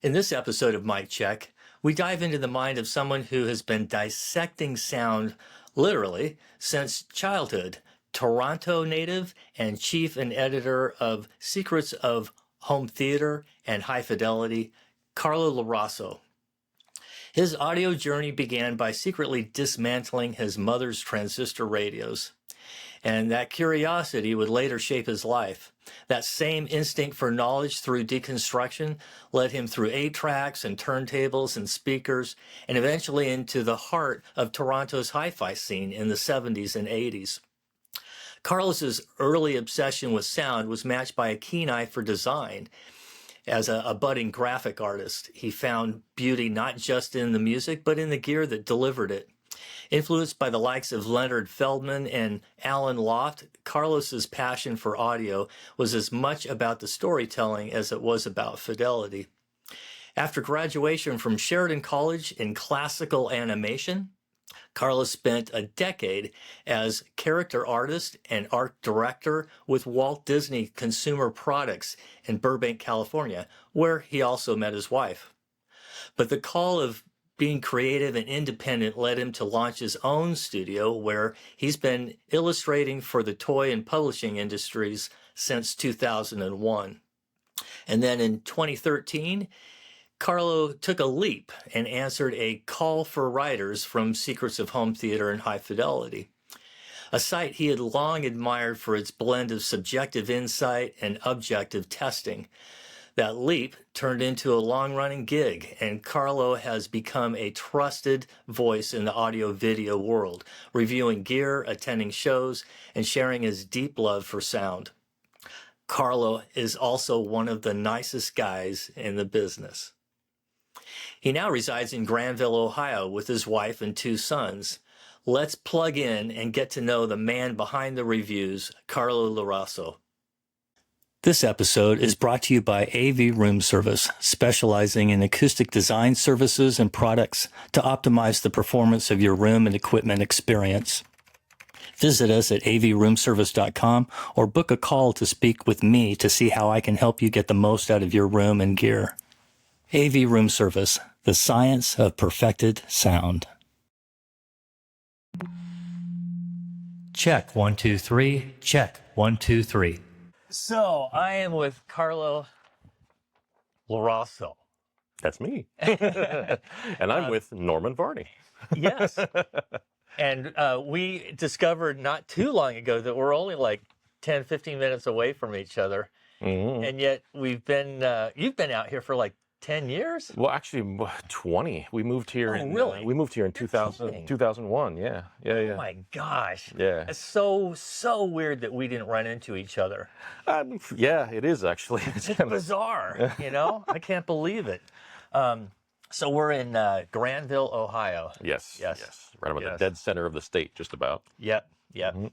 In this episode of Mic Check, we dive into the mind of someone who has been dissecting sound literally since childhood. Toronto native and chief and editor of Secrets of Home Theater and High Fidelity, Carlo Lo Raso. His audio journey began by secretly dismantling his mother's transistor radios. And that curiosity would later shape his life. That same instinct for knowledge through deconstruction led him through 8-tracks and turntables and speakers, and eventually into the heart of Toronto's hi-fi scene in the 70s and 80s. Carlos's early obsession with sound was matched by a keen eye for design. As a budding graphic artist, he found beauty not just in the music, but in the gear that delivered it. Influenced by the likes of Leonard Feldman and Alan Loft, Carlos's passion for audio was as much about the storytelling as it was about fidelity. After graduation from Sheridan College in classical animation, Carlos spent a decade as character artist and art director with Walt Disney Consumer Products in Burbank, California, where he also met his wife. But the call of being creative and independent led him to launch his own studio, where he's been illustrating for the toy and publishing industries since 2001. And then in 2013, Carlo took a leap and answered a call for writers from Secrets of Home Theater and High Fidelity, a site he had long admired for its blend of subjective insight and objective testing. That leap turned into a long-running gig, and Carlo has become a trusted voice in the audio-video world, reviewing gear, attending shows, and sharing his deep love for sound. Carlo is also one of the nicest guys in the business. He now resides in Granville, Ohio, with his wife and 2 sons. Let's plug in and get to know the man behind the reviews, Carlo Lo Raso. This episode is brought to you by AV Room Service, specializing in acoustic design services and products to optimize the performance of your room and equipment experience. Visit us at avroomservice.com or book a call to speak with me to see how I can help you get the most out of your room and gear. AV Room Service, the science of perfected sound. Check 1 2 3. Check 1 2 3. So I am with Carlo Lo Raso. That's me. And I'm with Norman Varney. Yes. And we discovered not too long ago that we're only like 10, 15 minutes away from each other. Mm-hmm. And yet you've been out here for like 10 years? Well, actually, 20. We moved here. Really? We moved here in 2001. Yeah. Oh my gosh. Yeah. It's so weird that we didn't run into each other. Yeah, it is actually. It's bizarre, you know? I can't believe it. So we're in Granville, Ohio. Yes. Right about the dead center of the state, just about. Yep. And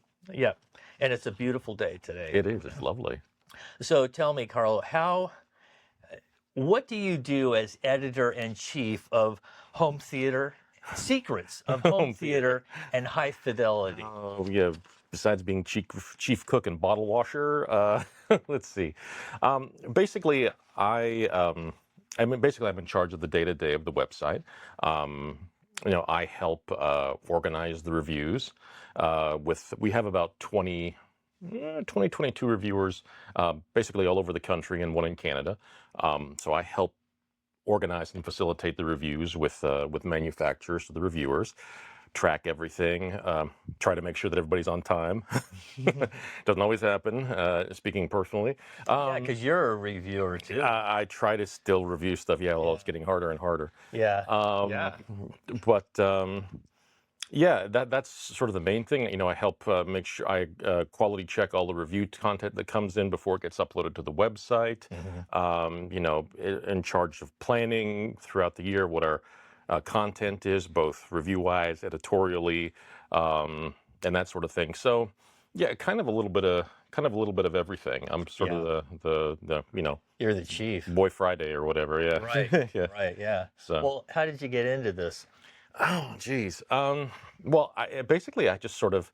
it's a beautiful day today. It is. It's lovely. So tell me, Carlo, what do you do as editor-in-chief of Home Theater, Secrets of Home Theater and High Fidelity? Oh, yeah. Besides being chief cook and bottle washer, let's see. Basically, I'm in charge of the day-to-day of the website. I help organize the reviews. We have about 22 reviewers, basically all over the country and one in Canada. So I help organize and facilitate the reviews with manufacturers, the reviewers, track everything, try to make sure that everybody's on time. Doesn't always happen, speaking personally. Yeah, because you're a reviewer too. I try to still review stuff. Yeah, well, it's getting harder and harder. That's sort of the main thing. I help make sure I quality check all the review content that comes in before it gets uploaded to the website. Mm-hmm. In charge of planning throughout the year what our content is, both review-wise, editorially, and that sort of thing. So, yeah, kind of a little bit of everything. I'm sort of the You're the chief. Boy Friday or whatever. Yeah. Right. Right. Yeah. So. Well, how did you get into this? Oh, geez. Well, I just sort of,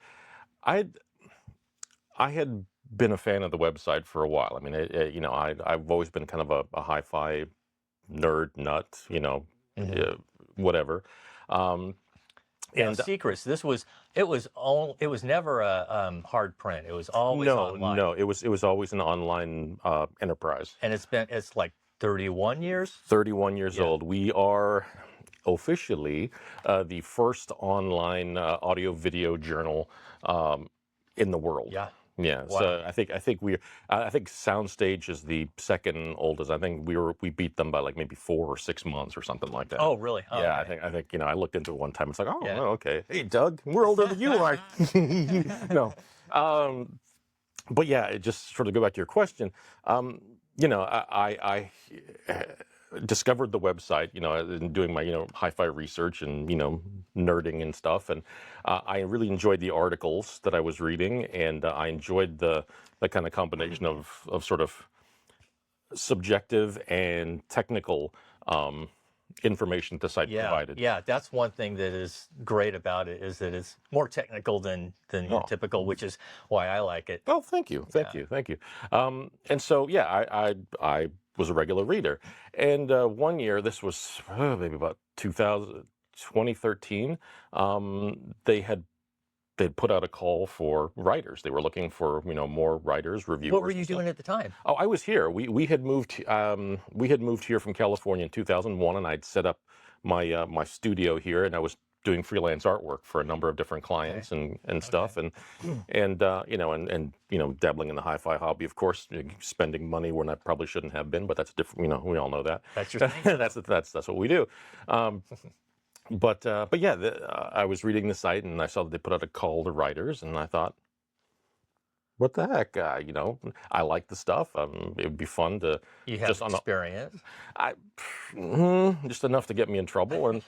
I had been a fan of the website for a while. I mean, I've always been kind of a hi-fi nerd, nut, Hmm. whatever. Um, Now, and secrets. It was never a hard print. It was always no, online, no, it was always an online enterprise. and it's like 31 years. 31 years Yeah, old. We are officially the first online audio video journal in the world. yeah. Yeah, Wow. so I think Soundstage is the second oldest. I think we beat them by like maybe 4 or 6 months or something like that. Oh, really? Oh, Yeah, okay. I think I looked into it one time. It's like, oh, Yeah. well, okay. Hey, Doug, we're older than you are. No, um, but yeah, just sort of go back to your question. Um, I discovered the website, in doing my, hi-fi research and, nerding and stuff. And I really enjoyed the articles that I was reading, and I enjoyed the kind of combination of sort of subjective and technical information the site Yeah, provided. yeah, that's one thing that is great about it is that it's more technical than your Oh, typical, which is why I like it. well, thank you, thank Yeah. you, thank you. And so, yeah, I was a regular reader, and one year, this was maybe about 2013, they'd put out a call for writers. They were looking for more writers, What were reviewers, you and stuff. doing at the time? Oh, I was here. We had moved here from California in 2001, and I'd set up my studio here, and I was doing freelance artwork for a number of different Okay. clients and Okay. stuff, and dabbling in the hi-fi hobby, of course, spending money when I probably shouldn't have been, but that's different. We all know that. That's your thing. That's what we do. Um, but yeah, I was reading the site, and I saw that they put out a call to writers, and I thought, what the heck? I like the stuff. It would be fun to You have just on the, experience. I, just enough to get me in trouble, and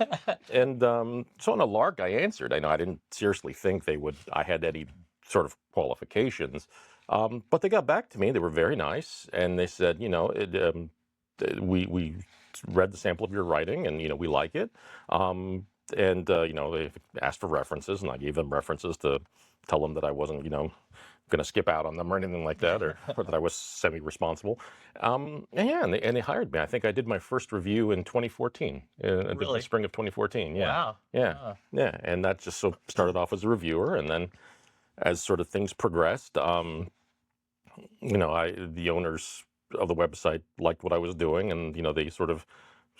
so on a lark, I answered. I know I didn't seriously think I had any sort of qualifications, but they got back to me. They were very nice, and they said, we read the sample of your writing, and we like it, and they asked for references, and I gave them references to tell them that I wasn't, going to skip out on them or anything like that, or that I was semi-responsible. And yeah, and they hired me. I think I did my first review in 2014, in the Really? spring of 2014. Yeah, Wow. yeah, Wow. yeah. And that just so started off as a reviewer, and then as sort of things progressed, the owners of the website liked what I was doing, and they sort of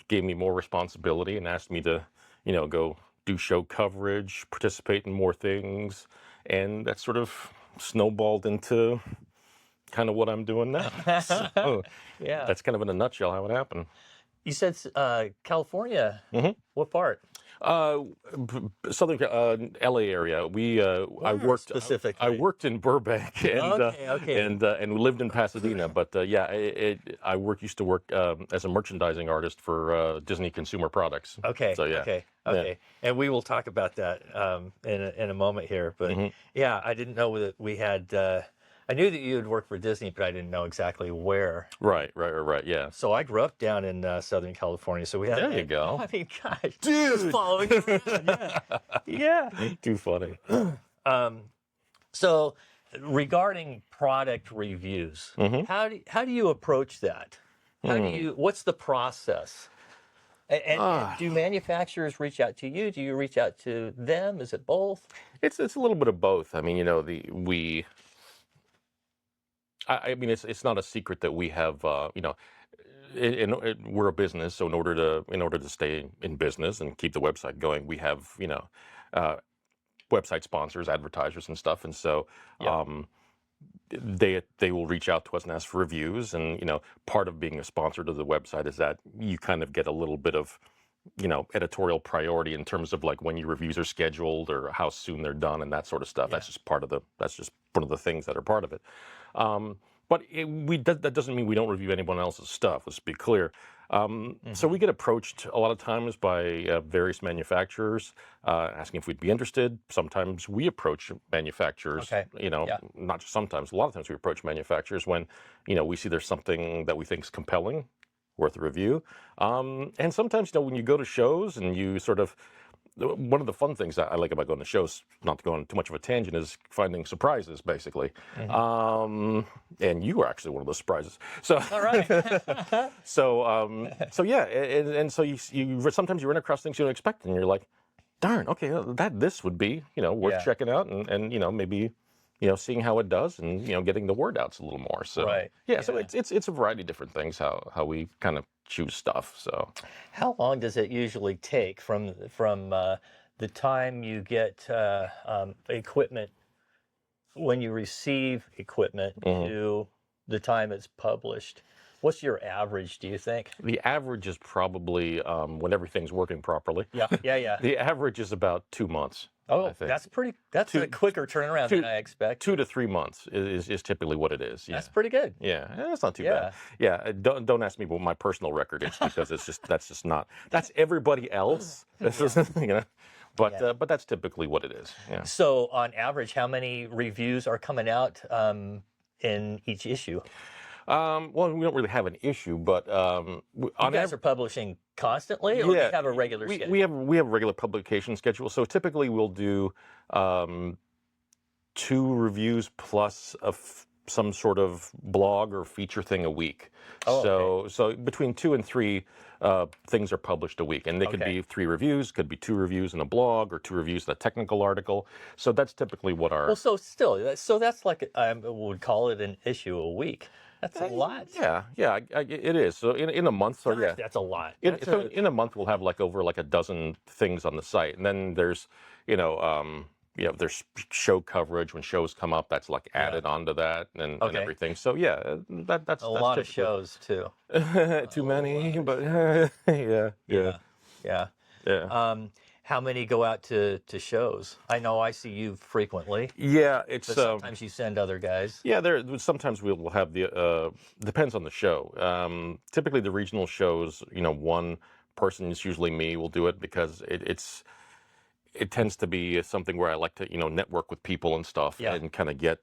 gave me more responsibility and asked me to, go do show coverage, participate in more things, and that sort of snowballed into kind of what I'm doing now. So Yeah. that's kind of in a nutshell how it happened. You said California. Hmm. What part? Southern LA area. I Where worked. I specifically? worked in Burbank and Okay. and lived in Pasadena. But yeah, used to work as a merchandising artist for Disney Consumer Products. Okay. So yeah, Okay. yeah. Okay. And we will talk about that in a moment here. But Hmm. yeah, I didn't know that we had. I knew that you had worked for Disney, but I didn't know exactly where. Right. Yeah. So I grew up down in Southern California. So we had. There you go. I mean, gosh, just Dude. following you around. Yeah. Yeah. Too funny. So regarding product reviews, Hmm. how do you approach that? What's the process? And do manufacturers reach out to you? Do you reach out to them? Is it both? It's a little bit of both. I mean, I mean, it's not a secret that we have, we're a business, so in order to stay in business and keep the website going, we have, uh, website sponsors, advertisers, and stuff, and so Yeah. they will reach out to us and ask for reviews, and part of being a sponsor to the website is that you kind of get a little bit of editorial priority in terms of like when your reviews are scheduled or how soon they're done and that sort of stuff. Yeah. That's just one of the things that are part of it. But that doesn't mean we don't review anyone else's stuff. Let's be clear. So we get approached a lot of times by various manufacturers asking if we'd be interested. Sometimes we approach manufacturers. Okay. Yeah. Not just sometimes. A lot of times we approach manufacturers when we see there's something that we think is compelling, worth a review. And sometimes when you go to shows and you sort of one of the fun things that I like about going to shows, not to go on too much of a tangent, is finding surprises, basically. And you were actually one of those surprises. So, All right. so yeah, and so you sometimes you run across things you don't expect, and you're like, darn, okay, this would be worth Yeah. checking out, and maybe seeing how it does, and getting the word out a little more. So Right. yeah, so Yeah. it's a variety of different things how we kind of choose stuff. So How long does it usually take from the time you get equipment, when you receive equipment, to the time it's published? What's your average, do you think? the average is probably when everything's working properly. Yeah. The average is about 2 months. Oh, I think. that's a quicker turnaround than I expect. 2 to 3 months is typically what it is. Yeah. That's pretty good. Yeah, that's not too bad. Yeah, don't ask me what my personal record is, because that's everybody else. This is but that's typically what it is. Yeah. So on average, how many reviews are coming out in each issue? Well, we don't really have an issue, but You guys are publishing constantly, or do you have a regular schedule? we have a regular publication schedule. So typically we'll do 2 reviews plus some sort of blog or feature thing a week. Oh, So between 2 and 3 things are published a week, and they could be 3 reviews, could be 2 reviews and a blog, or 2 reviews and a technical article. So that's typically what our Well, so that's like, I would call it an issue a week. That's a lot. Yeah, it is. So in a month, so yeah, That's a lot. in a month we'll have over a dozen things on the site, and then there's there's show coverage when shows come up, that's added onto that, and everything. So yeah, that's a lot of typically shows too. too many, but yeah. How many go out to shows? I know I see you frequently, Yeah, it's but sometimes you send other guys. yeah. Sometimes we'll have depends on the show. Typically, the regional shows, one person, is usually me, will do it, because it tends to be something where I like to network with people and stuff, and kind of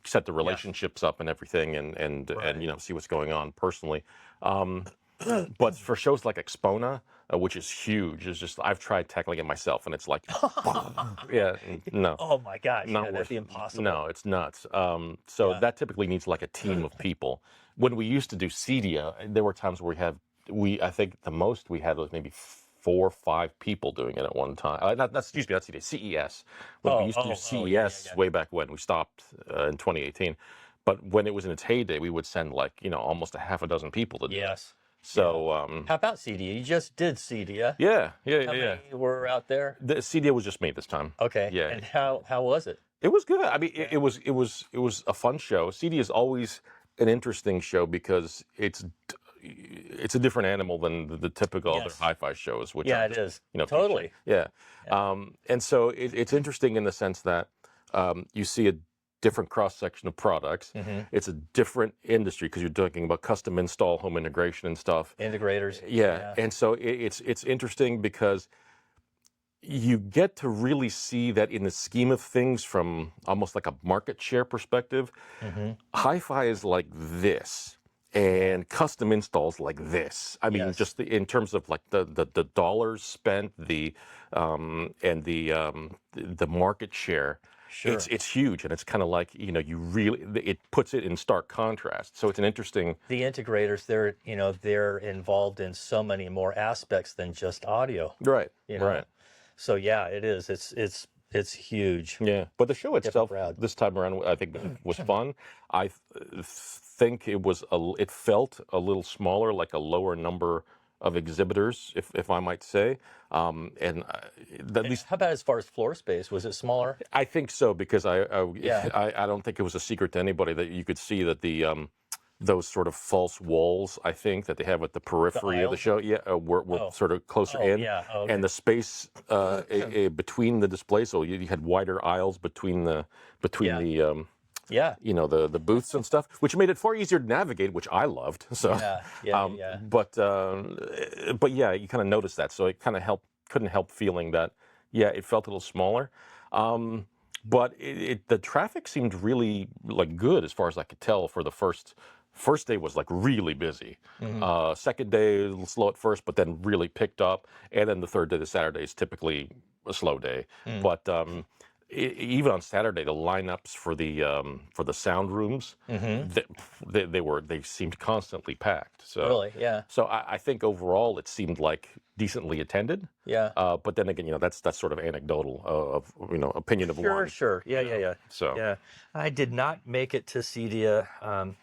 set the relationships up and everything, and see what's going on personally. But for shows like Expona, which is huge, I've tried tackling it myself, and it's like, no. Oh my gosh, Not that'd be worth- impossible. No, it's nuts. So that typically needs a team of people. When we used to do CEDIA, there were times where I think the most we had was maybe 4 or 5 people doing it at one time. Excuse me, not CEDIA, CES. When we used to do CES way back when, we stopped in 2018. But when it was in its heyday, we would send almost a half a dozen people to do it. Yes. So How about CEDIA? You just did CEDIA. yeah. How many were out there? The CEDIA was just me this time. Okay. Yeah. And how was it? It was good. I mean, it was a fun show. CEDIA is always an interesting show because it's a different animal than the typical other hi-fi shows. Which it is. Totally. Yeah. And so it's interesting in the sense that you see a different cross-section of products. It's a different industry because you're talking about custom install, home integration and stuff. Integrators. Yeah. And so it's interesting because you get to really see that in the scheme of things from almost like a market share perspective. Hi-fi is like this, and custom installs like this. I mean, just in terms of the dollars spent, and the market share. Sure. It's huge, and it's kind of like it puts it in stark contrast. So it's an interesting. The integrators, they're involved in so many more aspects than just audio. Right. Right. So yeah, it is. It's huge. Yeah, but the show itself crowd. this time around, I think, was fun. I think it felt a little smaller, like a lower number of exhibitors, if I might say. At least, how about as far as floor space? Was it smaller? I think so, because I don't think it was a secret to anybody that you could see that those sort of false walls, I think, that they have at the periphery of the show, were sort of closer in. And the space between the displays, so you had wider aisles between the the booths and stuff, which made it far easier to navigate, which I loved. So, but yeah, you kind of noticed that. So it kind of couldn't help feeling that, it felt a little smaller. But the traffic seemed really good as far as I could tell for the first First day was like really busy. Second day slow at first, but then really picked up. And then the third day, the Saturday, is typically a slow day. But even on Saturday, the lineups for the sound rooms, they seemed constantly packed. So Really? Yeah. so I think overall it seemed like decently attended. Yeah. But then again, that's sort of anecdotal of opinion of one. Sure. Yeah. So Yeah. I did not make it to CEDIA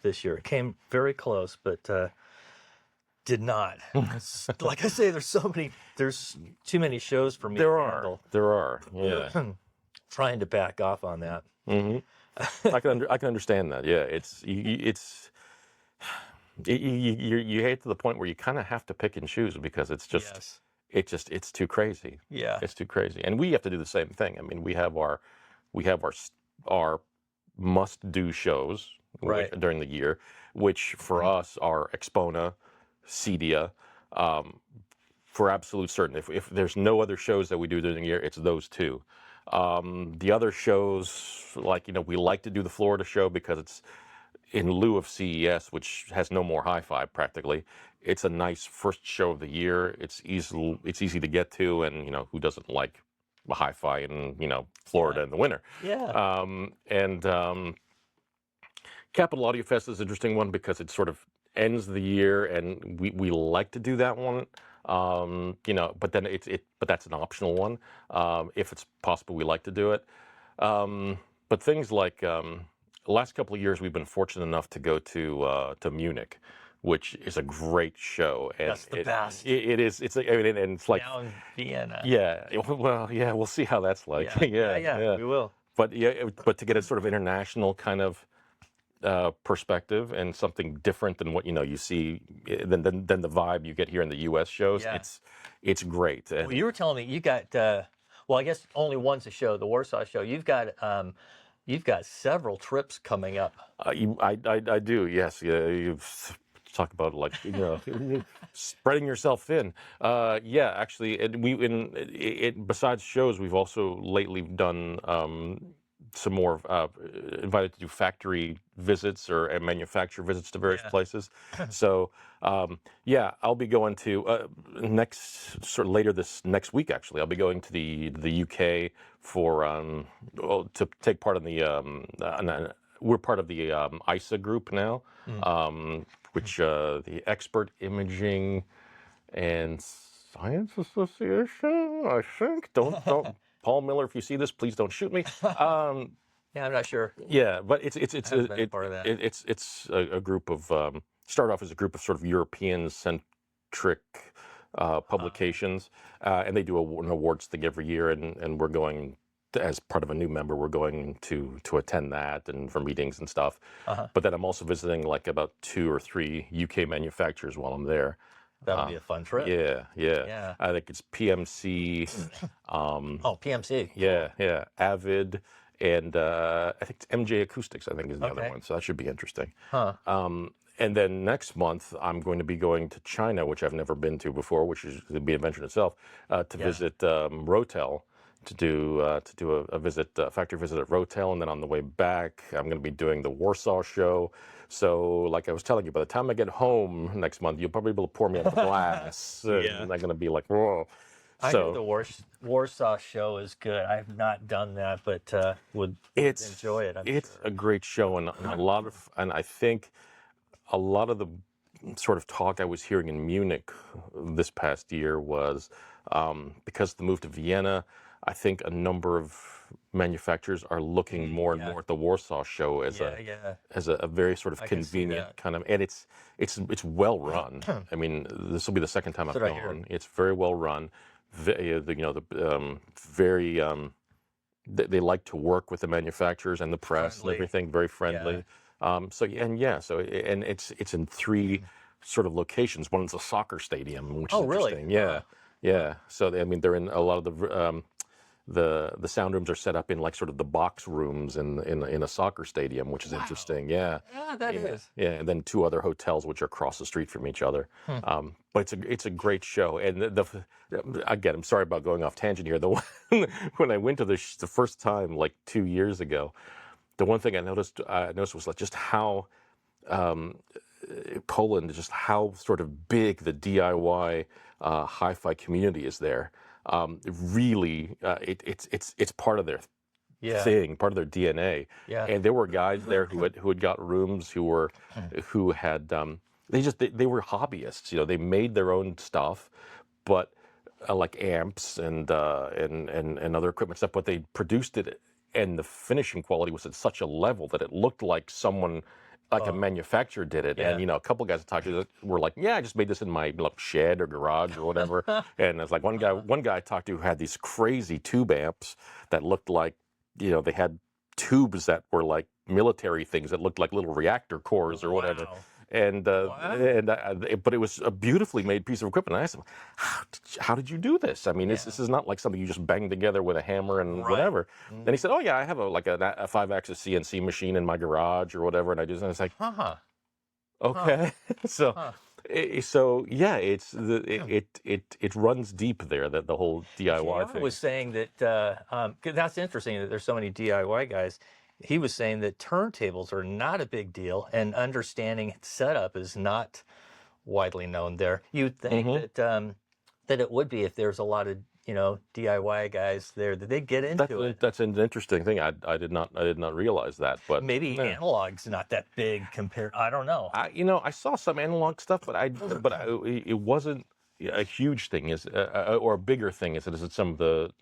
this year. It came very close, but did not. Like I say, there's too many shows for me to handle. there are, yeah. Trying to back off on that. I can understand that. Yeah, you hate to the point where you kind of have to pick and choose because it's just it's too crazy. Yeah. It's too crazy, and we have to do the same thing. I mean, we have our must do shows Right. during the year, which for us are Expona, CEDIA. For absolute certain, if there's no other shows that we do during the year, it's those two. The other shows, like we like to do the Florida show because it's in lieu of CES, which has no more hi-fi practically. It's a nice first show of the year. It's easy to get to, and who doesn't like hi-fi in Florida in the winter? Yeah. Capitol Audio Fest is an interesting one because it sort of ends the year, and we like to do that one. But then but that's an optional one. If it's possible, we like to do it. But things like the last couple of years, we've been fortunate enough to go to Munich, which is a great show. And That's the best. It is. It's like, and it's like Down Vienna. yeah. Well, yeah. We'll see how that's like. Yeah. We will. But but to get a sort of international kind of perspective and something different than what you see than the vibe you get here in the U.S. shows. Yeah. It's great. And Well, you were telling me you got well, I guess only one's a show, the Warsaw show. You've got several trips coming up. I do. Yes. Yeah. You talk about like spreading yourself thin. Yeah. Actually, besides shows, we've also lately done some more invited to do factory visits or manufacturer visits to various places. So yeah, I'll be going to later this next week. Actually, I'll be going to the UK for to take part in the. We're part of the ISA group now, which the Expert Imaging and Science Association, I think. Don't. Paul Miller, if you see this, please don't shoot me. Yeah, I'm not sure. Yeah, but it's part of that. it's a group of start off as a group of sort of European centric publications, and they do an awards thing every year, and we're going as part of a new member. We're going to attend that and for meetings and stuff. But then I'm also visiting like about 2 or 3 UK manufacturers while I'm there. That would be a fun trip. Yeah. I think it's PMC. PMC. Yeah. Avid, and I think it's MJ Acoustics. I think is the other one. So that should be interesting. And then next month, I'm going to be going to China, which I've never been to before, which is to be an adventure in itself, to visit Rotel. To do a visit, factory visit at Rotel, and then on the way back, I'm going to be doing the Warsaw show. So, like I was telling you, by the time I get home next month, you'll probably be able to pour me out of a glass. And I'm going to be like, whoa. I know the Warsaw show is good. I've not done that, but would enjoy it. It's a great show, and I think a lot of the sort of talk I was hearing in Munich this past year was because of the move to Vienna. I think a number of manufacturers are looking more and more at the Warsaw show as a very sort of convenient kind of, and it's well run. I mean, this will be the second time I've gone. It's very well run. They like to work with the manufacturers and the press and everything. Very friendly. So it's in 3 sort of locations. One is a soccer stadium, which is interesting. Yeah. So I mean, they're in a lot of the sound rooms are set up in like sort of the box rooms in a soccer stadium, which is interesting. Yeah, that is. Yeah, and then 2 other hotels which are across the street from each other. But it's a great show. And again, I'm sorry about going off tangent here. When I went to the first time like 2 years ago, the one thing I noticed was like just how Poland, just how sort of big the DIY hi-fi community is there. Really, it's part of their Yeah. thing, part of their DNA. Yeah. And there were guys there who had got rooms who had they were hobbyists. They made their own stuff, but like amps and other equipment stuff, but they produced it, and the finishing quality was at such a level that it looked like someone, like a manufacturer did it. Yeah. And a couple guys I talked to were like, "Yeah, I just made this in my shed or garage or whatever." And it's like one guy I talked to had these crazy tube amps that looked like, they had tubes that were like military things that looked like little reactor cores or whatever. Wow. And but it was a beautifully made piece of equipment. And I asked him, how did you do this? I mean, this is not like something you just bang together with a hammer and whatever. And he said, "Oh yeah, I have a 5-axis CNC machine in my garage or whatever." And I was like, okay. So yeah, it runs deep there, that the whole DIY JR thing. was saying that 'cause that's interesting that there's so many DIY guys. He was saying that turntables are not a big deal, and understanding setup is not widely known there. You'd think that it would be if there's a lot of DIY guys there that they get into it. That's an interesting thing. I did not realize that, but Maybe analog's not that big compared. I don't know. I saw some analog stuff, but it wasn't a huge thing, or a bigger thing as it is at some of the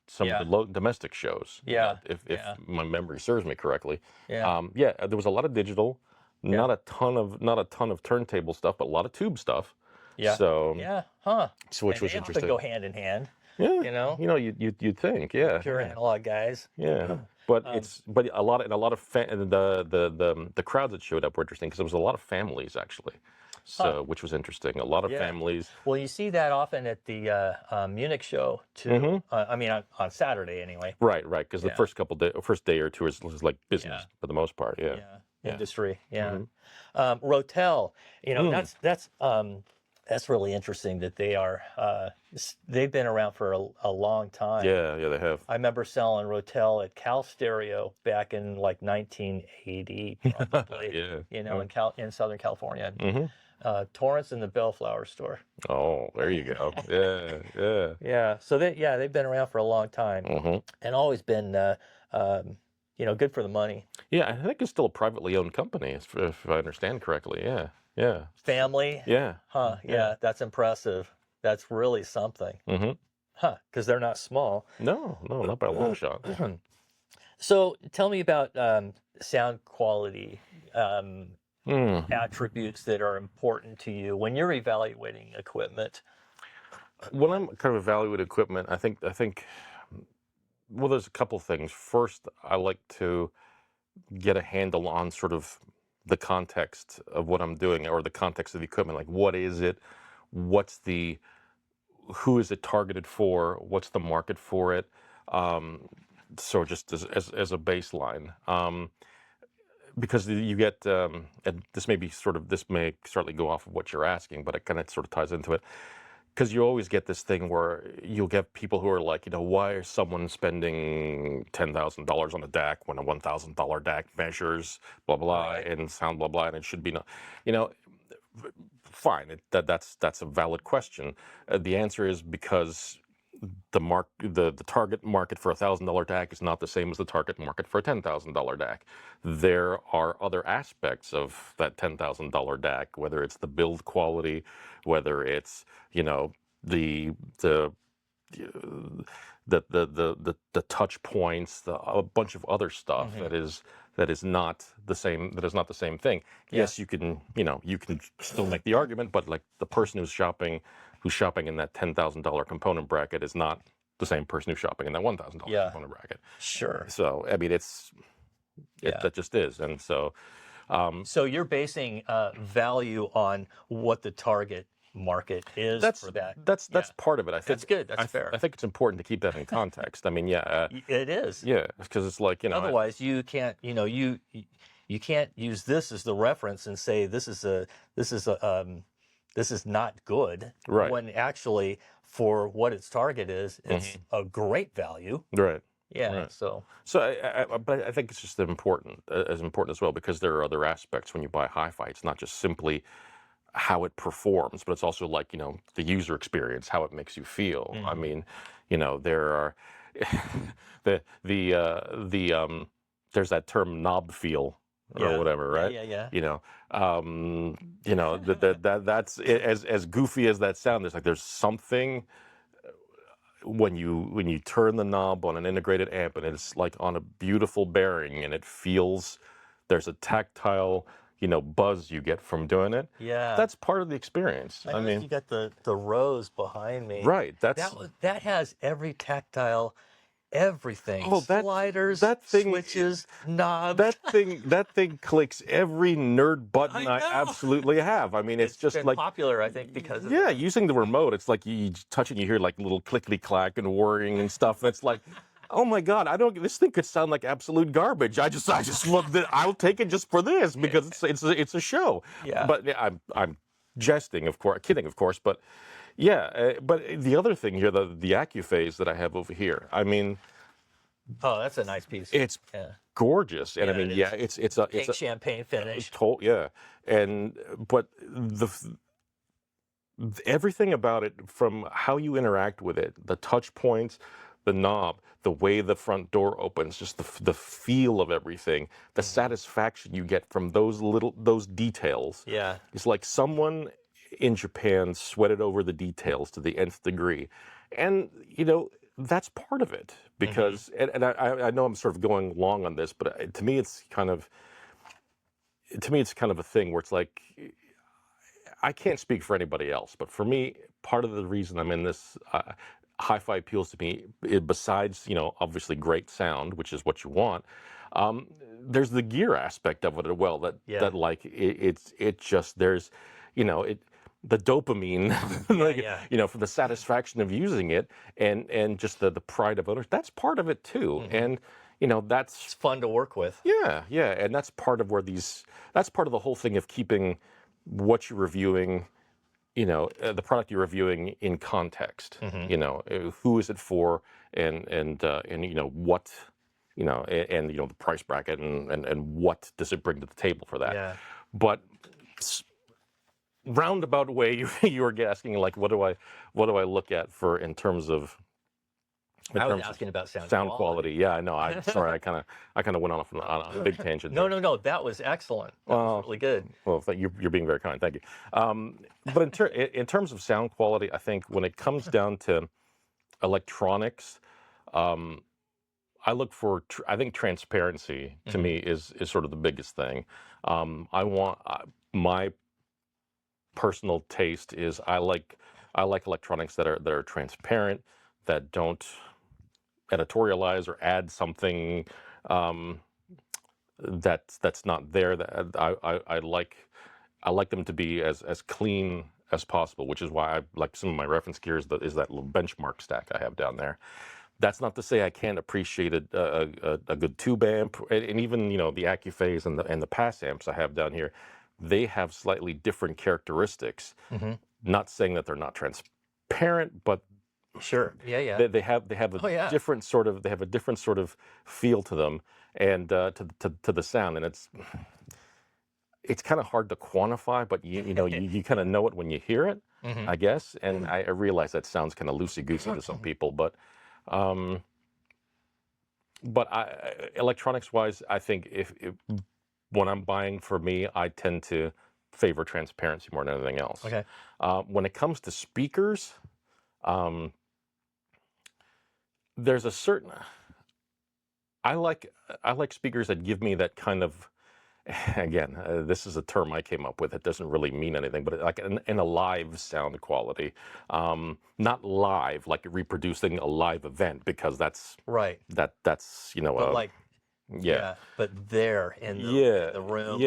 domestic shows. Yeah. If my memory serves me correctly. Yeah. There was a lot of digital, not a ton of turntable stuff, but a lot of tube stuff. Yeah. So So which and was they interesting. often go hand in hand. Yeah. You'd think, yeah. Pure analog guys. Yeah, but a lot of the crowds that showed up were interesting because there was a lot of families actually, so which was interesting. A lot of families. Well, you see that often at the Munich show too. I mean, on Saturday anyway. Right, because the first day or two is like business for the most part. Yeah. Industry. Yeah. Rotel. That's really interesting that they've been around for a long time. Yeah, they have. I remember selling Rotel at Cal Stereo back in like 1980, probably. In Southern California. Torrance and the Bellflower store. Oh, there you go. Yeah. Yeah. So they've been around for a long time and always been, good for the money. Yeah, I think it's still a privately owned company, if I understand correctly. Yeah. Family. Yeah. Yeah. That's impressive. That's really something. Because they're not small. No, not by a long shot. So tell me about sound quality. Attributes that are important to you when you're evaluating equipment. When I'm kind of evaluating equipment, I think well, there's a couple things. First, I like to get a handle on sort of the context of what I'm doing, or the context of the equipment. Like, what is it? Who is it targeted for? What's the market for it? So just as a baseline. Because you get, and this may slightly go off of what you're asking, but it kind of sort of ties into it. Because you always get this thing where you'll get people who are like, why is someone spending $10,000 on a DAC when a $1,000 DAC measures blah blah and sound blah blah, and it should be fine. That's a valid question. The answer is because the target market for a $1,000 DAC is not the same as the target market for a $10,000 DAC. There are other aspects of that $10,000 DAC, whether it's the build quality, whether it's the touch points, a bunch of other stuff that is not the same thing. Yes, you can still make the argument, but like the person who's shopping in that $10,000 component bracket is not the same person who's shopping in that $1,000 component bracket. Sure. So I mean, that just is, and so. So you're basing value on what the target market is for that. That's part of it. I think that's good. That's fair. I think it's important to keep that in context. I mean, it is. Yeah, because it's like Otherwise, you can't. You can't use this as the reference and say this is not good. Right. When actually, for what its target is, it's a great value. Right. Yeah. Right. So So, but I think it's just as important as well, because there are other aspects when you buy hi-fi. It's not just simply how it performs, but it's also like, the user experience, how it makes you feel. I mhm. mean, there are the there's that term knob feel or Yeah. whatever, Yeah. right? Yeah. Yeah. You know, that's as goofy as that sound. There's something when you turn the knob on an integrated amp, and it's like on a beautiful bearing, and it feels, there's a tactile, buzz you get from doing it. Yeah. That's part of the experience. I I noticed mean, you got the rose behind me. right? That has every tactile, everything. Oh, Sliders, that thing. switches, knobs. That thing clicks every nerd button I I know. absolutely have. I mean, it's It's just been like, popular, I think, because of yeah, that. using the remote, it's like you touch and you hear like little clickety clack and whirring and stuff. And it's like, oh my God, this thing could sound like absolute garbage. I just love that. I'll take it just for this because it's a show. Yeah. But yeah, I'm jesting, of course, kidding, of course. But yeah, but the other thing here, the AccuPhase that I have over here, I mean, Oh, that's a nice piece. it's Yeah. gorgeous. And I Yeah, mean, it yeah, is. it's a Pink champagne finish. yeah. And but everything about it, from how you interact with it, the touch points, the knob, the way the front door opens, just the feel of everything, the satisfaction you get from those details. Yeah. It's like someone in Japan sweated over the details to the nth degree. And, that's part of it, because, and I know I'm sort of going long on this, but to me, it's kind of a thing where it's like, I can't speak for anybody else, but for me, part of the reason I'm in this, hi-fi appeals to me, besides, obviously great sound, which is what you want. There's the gear aspect of it as well. Yeah. That like it just there's, the dopamine, like, Yeah. for the satisfaction of using it, and just the pride of ownership. That's part of it too, and that's It's fun to work with. yeah, and that's part of that's part of the whole thing of keeping what you're reviewing, the product you're reviewing in context. Who is it for, and what, and the price bracket, and what does it bring to the table for that. Yeah. But roundabout way, you were asking, like, what do I look at for in terms of I was asking about sound quality. Yeah, I know. Sorry, I kind of went off on a big tangent. No, there. no, no. That was excellent. That was really good. Well, you're being very kind. Thank you. But in terms of sound quality, I think when it comes down to electronics, I look for. I think transparency to me is sort of the biggest thing. I want my personal taste is I like electronics that are transparent, that don't editorialize or add something that's not there. That I like them to be as clean as possible, which is why I like some of my reference gear is that little benchmark stack I have down there. That's not to say I can't appreciate a good tube amp, and even the AccuPhase and the pass amps I have down here. They have slightly different characteristics. Not saying that they're not transparent, but Sure. Yeah, yeah. they have a Oh, yeah. different sort of feel to them, and to the sound, and it's kind of hard to quantify, but you kind of know it when you hear it, I guess. And I realize that sounds kind of loosey goosey to some people, but electronics wise, I think if when I'm buying for me, I tend to favor transparency more than anything else. Okay. When it comes to speakers, there's a certain. I like speakers that give me that kind of. Again, this is a term I came up with. It doesn't really mean anything, but like an alive sound quality. Not live, like reproducing a live event, because that's Right. that's But like, yeah. but there in the room.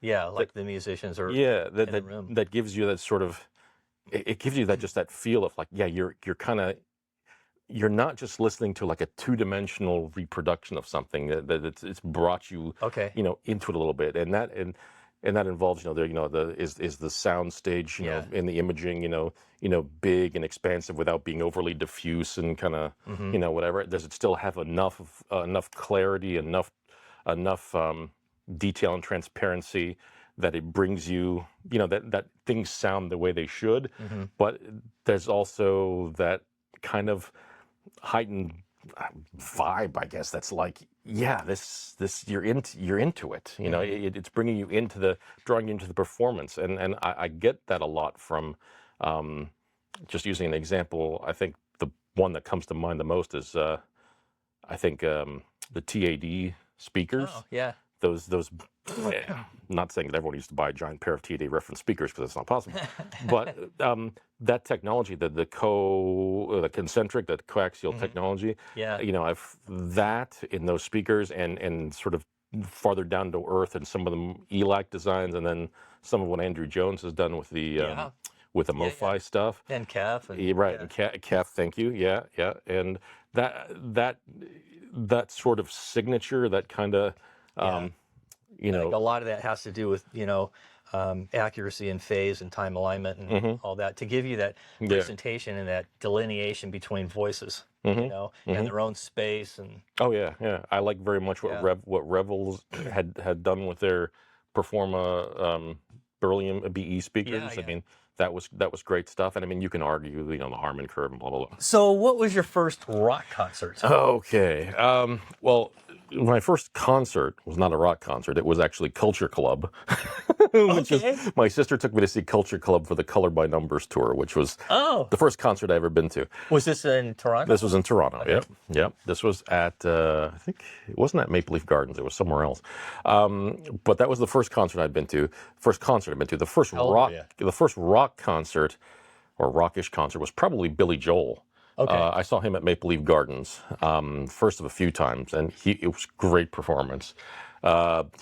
Yeah, like the musicians are Yeah, in the room. that gives you that sort of. It gives you that just that feel of like, yeah, you're kind of. You're not just listening to like a two-dimensional reproduction of something, that it's brought you, Okay. into it a little bit, and and that involves, is the sound stage, Yeah. in the imaging, big and expansive without being overly diffuse and kind of, whatever. Does it still have enough clarity, enough detail and transparency that it brings you, that things sound the way they should, but there's also that kind of heightened vibe, I guess, that's like, yeah, this you're into it, it's bringing you drawing you into the performance, and I get that a lot from, just using an example. I think the one that comes to mind the most is, I think, the TAD speakers. Oh, yeah. Those not saying that everyone needs to buy a giant pair of TAD reference speakers, because it's not possible, but that technology, the concentric, that coaxial technology, Yeah. I've that in those speakers, and sort of farther down to earth in some of the ELAC designs, and then some of what Andrew Jones has done with the with the MoFi stuff. And CAF. And, Yeah, right, and CAF, thank you, yeah, and that sort of signature, that kind of, I think a lot of that has to do with, accuracy and phase and time alignment and all that, to give you that presentation and that delineation between voices, and their own space. And oh yeah, I like very much what Revels had done with their Performa beryllium BE speakers. I mean, that was great stuff, and I mean, you can argue, the Harman curve and blah blah blah. So, what was your first rock concert? Okay, well, my first concert was not a rock concert. It was actually Culture Club, which is, my sister took me to see Culture Club for the Color by Numbers tour, which was the first concert I ever been to. Was this in Toronto? This was in Toronto. Yep. This was at I think it wasn't at Maple Leaf Gardens. It was somewhere else. But that was the first concert I'd been to. The first rock concert, or rockish concert, was probably Billy Joel. Okay. I saw him at Maple Leaf Gardens, first of a few times, and it was great performance.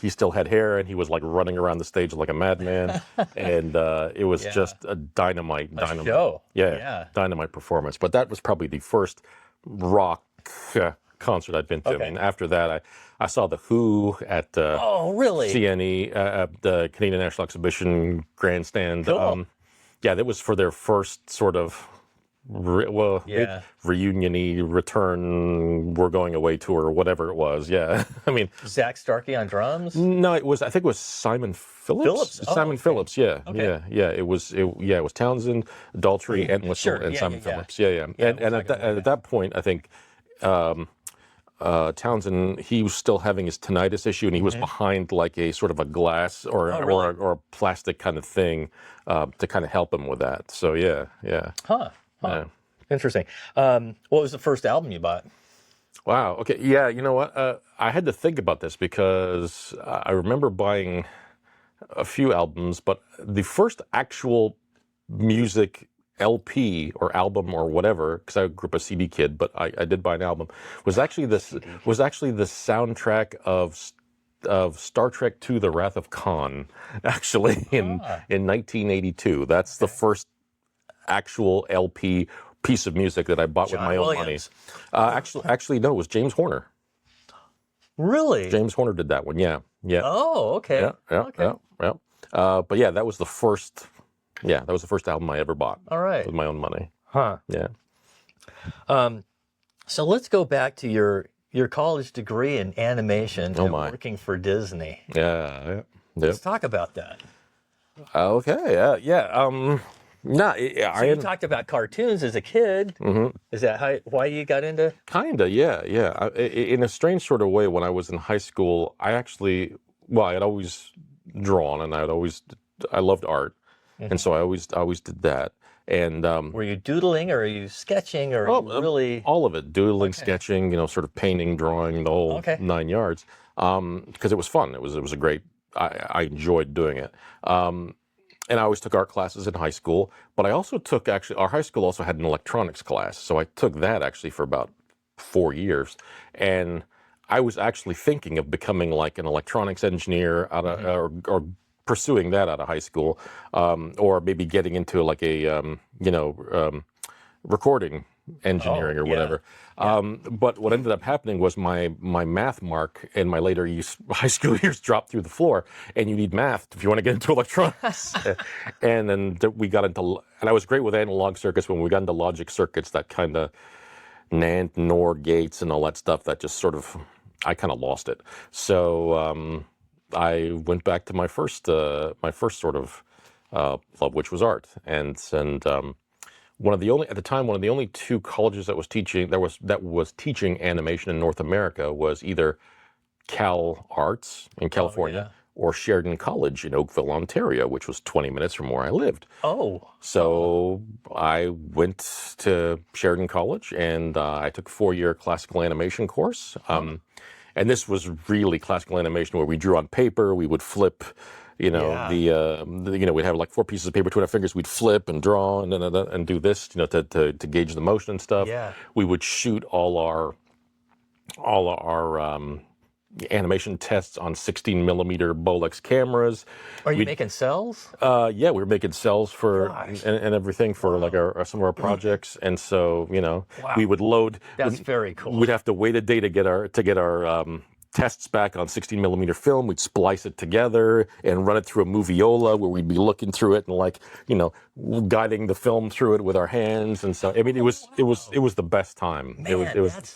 He still had hair, and he was like running around the stage like a madman, and it was just a dynamite show. Dynamite performance. But that was probably the first rock concert I'd been to. Okay. And after that, I saw the Who at really? CNE, the Canadian National Exhibition Grandstand. Cool. That was for their first sort of reunion-y return, we're going away tour, or whatever it was. Yeah, I mean, Zach Starkey on drums. No, I think it was Simon Phillips. Phillips. Yeah, yeah. It was Townsend, Daltrey, and Whistle, and Simon Phillips. And at that point, I think Townsend, he was still having his tinnitus issue, and he was behind like a sort of a glass or a plastic kind of thing to kind of help him with that. So yeah. Yeah. Interesting. What was the first album you bought? Wow. Okay. Yeah. You know what? I had to think about this, because I remember buying a few albums, but the first actual music LP or album or whatever, because I grew up a CD kid, but I did buy an album, was actually the soundtrack of Star Trek II: The Wrath of Khan, actually in 1982. That's the first actual LP piece of music that I bought with my own money. Actually, no, it was James Horner. Really? James Horner did that one. Yeah. Oh, okay. Yeah. But yeah, that was the first. Yeah, that was the first album I ever bought. All right. With my own money. Huh. Yeah. So let's go back to your college degree in animation and working for Disney. Yeah. Let's talk about that. Okay. Yeah. So you talked about cartoons as a kid. Mm-hmm. Is that why you got into? Kinda, yeah. In a strange sort of way, when I was in high school, I had always drawn, and I loved art, and so I always did that. And were you doodling, or are you sketching, or really all of it? Doodling, sketching, sort of painting, drawing, the whole 9 yards. Because it was fun. It was a great. I enjoyed doing it. And I always took art classes in high school, but I also took, our high school also had an electronics class, so I took that actually for about 4 years. And I was actually thinking of becoming like an electronics engineer or pursuing that out of high school, or maybe getting into like a recording engineering Oh, or yeah. whatever. But what ended up happening was my math mark in my later high school years dropped through the floor, and you need math if you want to get into electronics. And then we got into, and I was great with analog circuits. When we got into logic circuits, that kind of NAND, NOR gates and all that stuff, that just sort of, I kind of lost it. So I went back to my first sort of love, which was art, and one of the only, at the time, one of the only two colleges that was teaching animation in North America was either Cal Arts in California or Sheridan College in Oakville, Ontario, which was 20 minutes from where I lived. Oh. So I went to Sheridan College, and I took a 4-year classical animation course. And this was really classical animation where we drew on paper, we would flip, you know, we'd have like 4 pieces of paper between our fingers. We'd flip and draw and do this, you know, to gauge the motion and stuff. Yeah. We would shoot all our animation tests on 16 millimeter Bolex cameras. Are you making cells? Yeah, we were making cells for and everything for like some of our projects. And so, you know, we would load. That's very cool. We'd have to wait a day to get our tests back on 16 millimeter film. We'd splice it together and run it through a moviola where we'd be looking through it and, like, you know, guiding the film through it with our hands. And so, I mean, it was the best time. Man,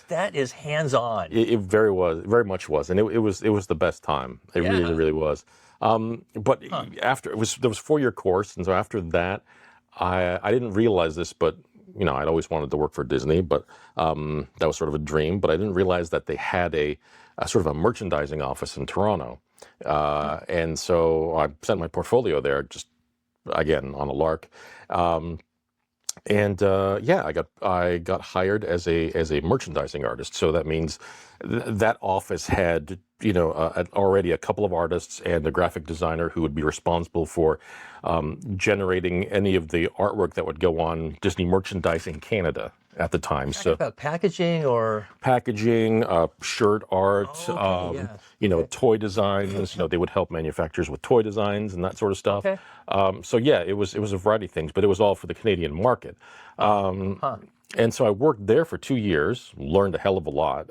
that is hands-on. It very much was, and it was the best time. It really was. But after there was a 4-year course, and so after that, I didn't realize this, but you know, I'd always wanted to work for Disney, but that was sort of a dream. But I didn't realize that they had a sort of a merchandising office in Toronto, and so I sent my portfolio there, just again on a lark. I got hired as a merchandising artist. So that means that office had, you know, already a couple of artists and a graphic designer who would be responsible for generating any of the artwork that would go on Disney merchandise in Canada at the time. So about packaging or packaging, shirt art, you know, toy designs. You know, they would help manufacturers with toy designs and that sort of stuff. Okay. So yeah, it was a variety of things, but it was all for the Canadian market. And so I worked there for 2 years, learned a hell of a lot.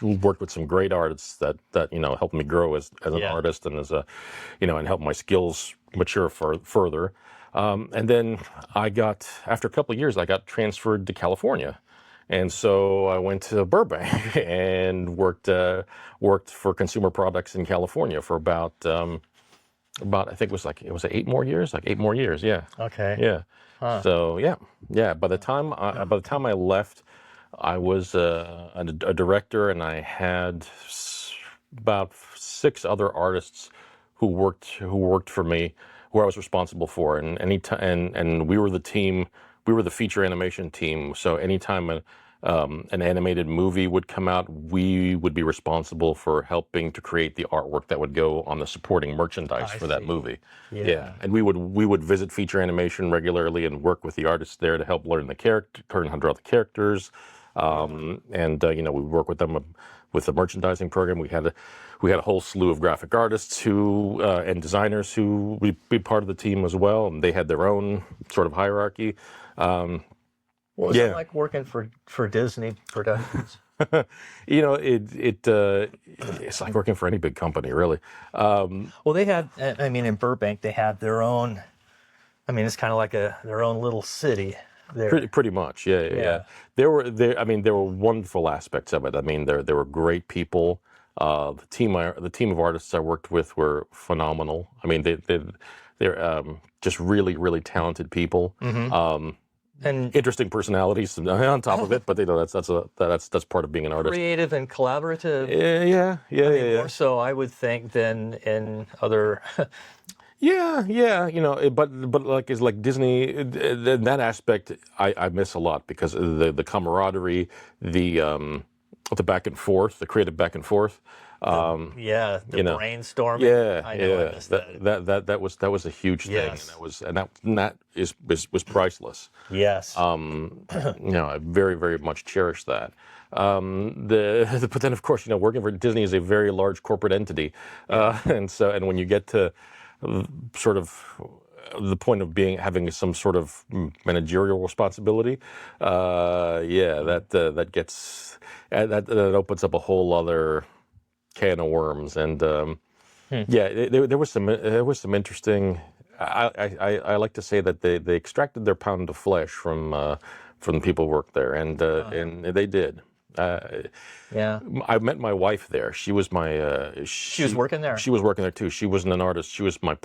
Worked with some great artists that you know helped me grow as an artist and as a, you know, and helped my skills mature further. And then after a couple of years, I got transferred to California. And so I went to Burbank and worked for consumer products in California for about I think it was 8 more years, yeah. Okay. Yeah. So yeah. By the time I left, I was a director, and I had about 6 other artists who worked for me, who I was responsible for. And and we were the team. We were the feature animation team. So anytime an animated movie would come out, we would be responsible for helping to create the artwork that would go on the supporting merchandise for that movie. Yeah. And we would visit feature animation regularly and work with the artists there to help learn how to draw the characters. You know, we would work with them with the merchandising program. We had a whole slew of graphic artists and designers who would be part of the team as well, and they had their own sort of hierarchy. What was it like working for Disney Productions? You know, it's like working for any big company, really. Well, they had, I mean, in Burbank, they had their own, I mean, it's kind of like their own little city there. Pretty much, yeah. There were wonderful aspects of it. I mean, there were great people. The team of artists I worked with were phenomenal. I mean, they're just really, really talented people. Mm-hmm. And interesting personalities on top of it, but you know that's part of being an artist. Creative and collaborative. Yeah. More so, I would think, than in other. Yeah. You know, but like Disney, in that aspect, I miss a lot because of the camaraderie, the back and forth, the creative back and forth. The you know, brainstorming. I missed that. That was a huge thing, and that was priceless. Yes. You know, I very, very much cherish that. But then, of course, you know, working for Disney is a very large corporate entity, and when you get to sort of the point of having some sort of managerial responsibility, that gets that opens up a whole other can of worms. And there was some interesting. I like to say that they extracted their pound of flesh from the people who worked there, and they did. Yeah. I met my wife there. She was my. She was working there. She was working there too. She wasn't an artist. She was my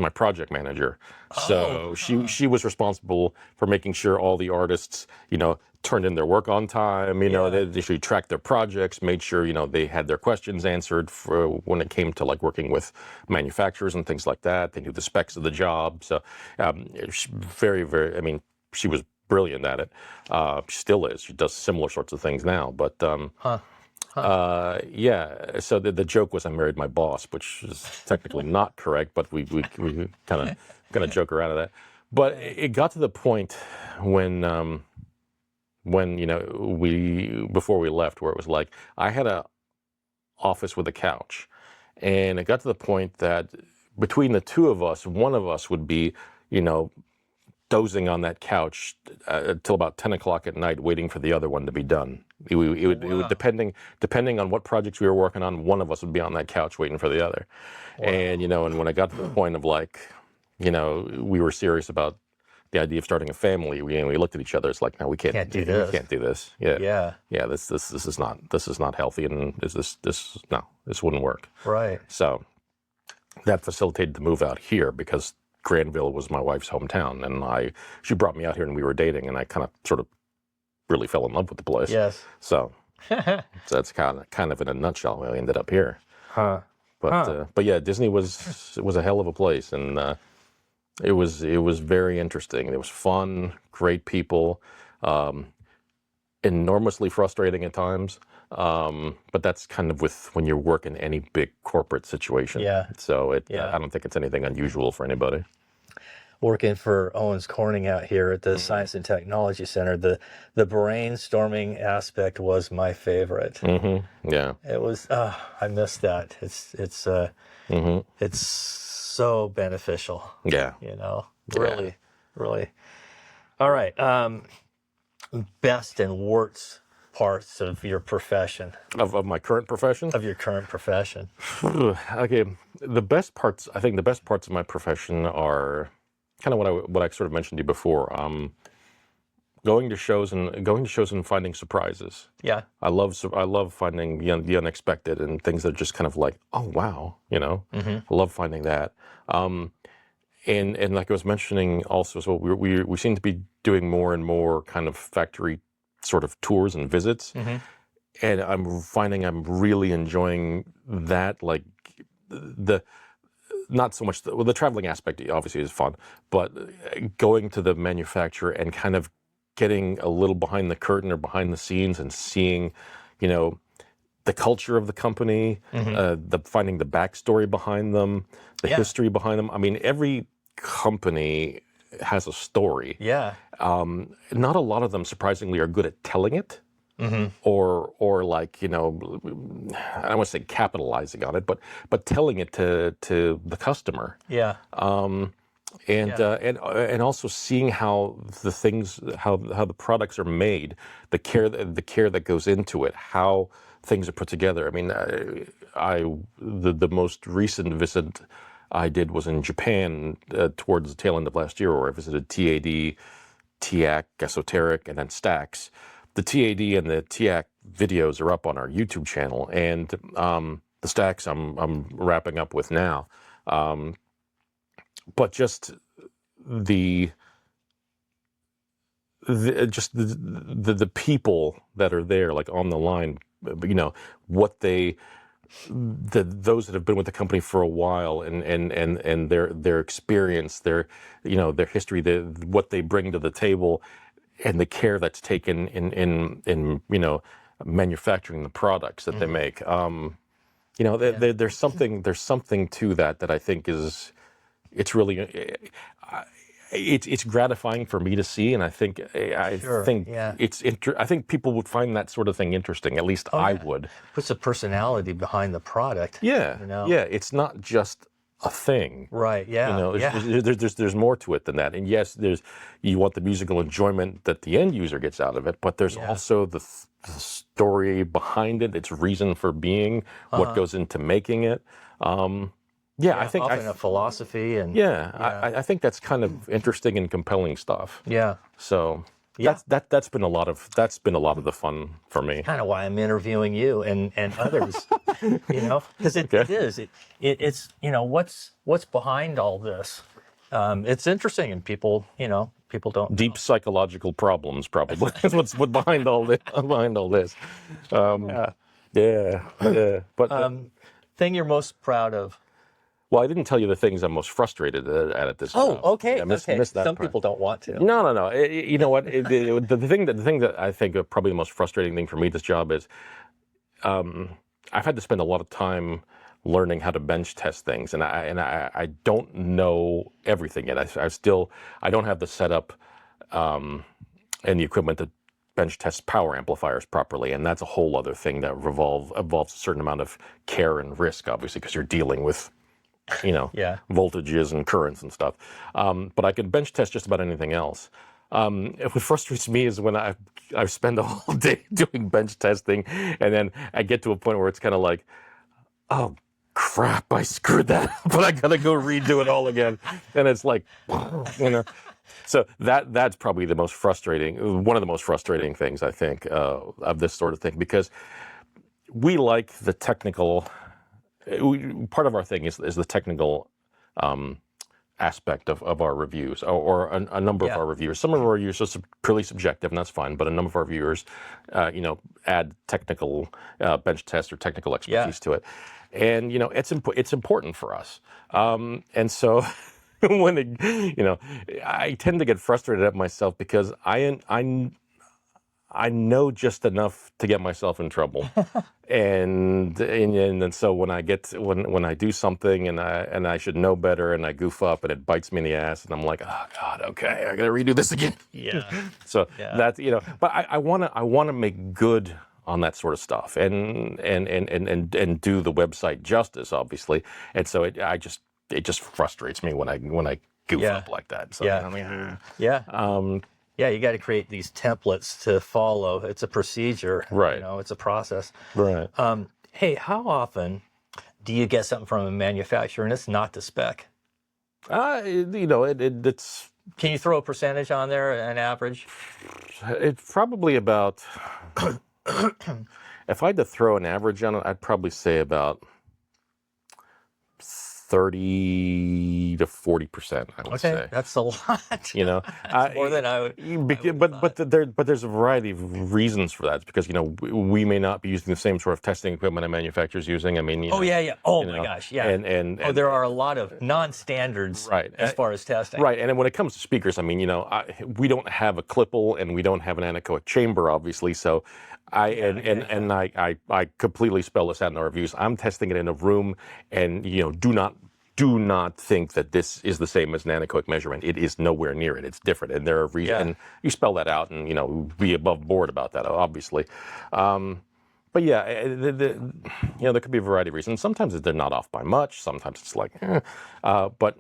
project manager. So she was responsible for making sure all the artists, turned in their work on time. They tracked their projects, made sure they had their questions answered for when it came to like working with manufacturers and things like that. They knew the specs of the job. So very, very. I mean, she was brilliant at it. She still is. She does similar sorts of things now. But so the joke was I married my boss, which is technically not correct, but we kind of joke around at that. But it got to the point when before we left, where it was like I had a office with a couch, and it got to the point that between the two of us, one of us would be dozing on that couch until about 10 o'clock at night, waiting for the other one to be done. It would depending on what projects we were working on, one of us would be on that couch waiting for the other. Wow. And and when I got to the point of like, we were serious about the idea of starting a family, we looked at each other. It's like, no, we can't do this. We can't do this. Yeah. This is not healthy, and this wouldn't work. Right. So that facilitated the move out here because Granville was my wife's hometown, and she brought me out here, and we were dating, and I kind of sort of really fell in love with the place. Yes. So that's kind of in a nutshell how I ended up here. But yeah, Disney was a hell of a place, and it was very interesting. It was fun, great people, enormously frustrating at times. But that's kind of when you work in any big corporate situation. Yeah. So I don't think it's anything unusual for anybody. Working for Owens Corning out here at the Science and Technology Center, the brainstorming aspect was my favorite. Mm-hmm. Yeah. It was. I missed that. It's so beneficial. Yeah. Really, really. All right. Best and worst parts of your profession. Of my current profession? Of your current profession. Okay. I think the best parts of my profession are kind of what I sort of mentioned to you before. Going to shows and finding surprises. Yeah. I love finding the unexpected and things that are just kind of like, oh wow, I love finding that. And like I was mentioning also as well, we seem to be doing more and more kind of factory sort of tours and visits. Mm-hmm. And I'm finding I'm really enjoying that, like not so much the traveling aspect obviously is fun, but going to the manufacturer and kind of getting a little behind the curtain or behind the scenes and seeing, the culture of the company, finding the backstory behind them, the history behind them. I mean, every company has a story. Yeah. Not a lot of them, surprisingly, are good at telling it. Mm-hmm. Or like, I don't want to say capitalizing on it, but telling it to the customer. Yeah. And also seeing how the things, how the products are made, the care that goes into it, how things are put together. I mean, the most recent visit I did was in Japan towards the tail end of last year, where I visited TAD, TIAC, Esoteric, and then Stax. The TAD and the TIAC videos are up on our YouTube channel, and the Stax I'm wrapping up with now. But just the people that are there, like on the line, what those that have been with the company for a while, and their experience, their history, what they bring to the table, and the care that's taken in manufacturing the products that they make. There's something to that I think it's really it's gratifying for me to see, and I think I think people would find that sort of thing interesting. At least I would. Puts a personality behind the product. Yeah, yeah. It's not just a thing. Right. Yeah. There's more to it than that. And yes, you want the musical enjoyment that the end user gets out of it, but there's also the story behind it, its reason for being, what goes into making it. I think often a philosophy and I think that's kind of interesting and compelling stuff. yeah. So that's been a lot of the fun for me. Kind of why I'm interviewing you and others, because it's what's behind all this. It's interesting, and people don't Deep psychological problems, probably. That's what's behind all this. But thing you're most proud of. well, I didn't tell you the things I'm most frustrated at this job. Okay. I missed that Some part. people don't want to. No. You know what? The thing that I think probably the most frustrating thing for me at this job is I've had to spend a lot of time learning how to bench test things, and I don't know everything yet. I don't have the setup and the equipment to bench test power amplifiers properly, and that's a whole other thing that involves a certain amount of care and risk, obviously, because you're dealing with voltages and currents and stuff. But I can bench test just about anything else. What frustrates me is when I spend the whole day doing bench testing, and then I get to a point where it's kind of like, oh crap, I screwed that up, but I gotta go redo it all again. And it's like, So that's probably one of the most frustrating things, I think, of this sort of thing, because we like the technical. Part of our thing is the technical aspect of our reviews, or a number of our reviewers. Some of our reviewers are purely subjective, and that's fine. But a number of our reviewers, add technical bench test or technical expertise to it, and it's important for us. And so when I tend to get frustrated at myself because I know just enough to get myself in trouble, and so when I do something and I should know better and I goof up and it bites me in the ass and I'm like, oh God, okay, I gotta redo this again. So that's but I wanna make good on that sort of stuff and do the website justice, obviously, and so it just frustrates me when I goof up like that. So you got to create these templates to follow. It's a procedure, right? It's a process, right? Hey, how often do you get something from a manufacturer and it's not to spec? It's. Can you throw a percentage on there, an average? It's probably about. If I had to throw an average on it, I'd probably say about 30 to 40%. I would say that's a lot. That's more than I would. But there's a variety of reasons for that. It's because we may not be using the same sort of testing equipment a manufacturer's using. I mean, Oh my gosh, yeah. And there are a lot of non-standards, as far as testing. Right, and then when it comes to speakers, I mean, we don't have a clipple and we don't have an anechoic chamber, obviously. So I completely spell this out in our reviews. I'm testing it in a room, and do not think that this is the same as an anechoic measurement. It is nowhere near it. It's different, and there are reasons. And you spell that out, and be above board about that, obviously. But there could be a variety of reasons. Sometimes they're not off by much. Sometimes it's like, but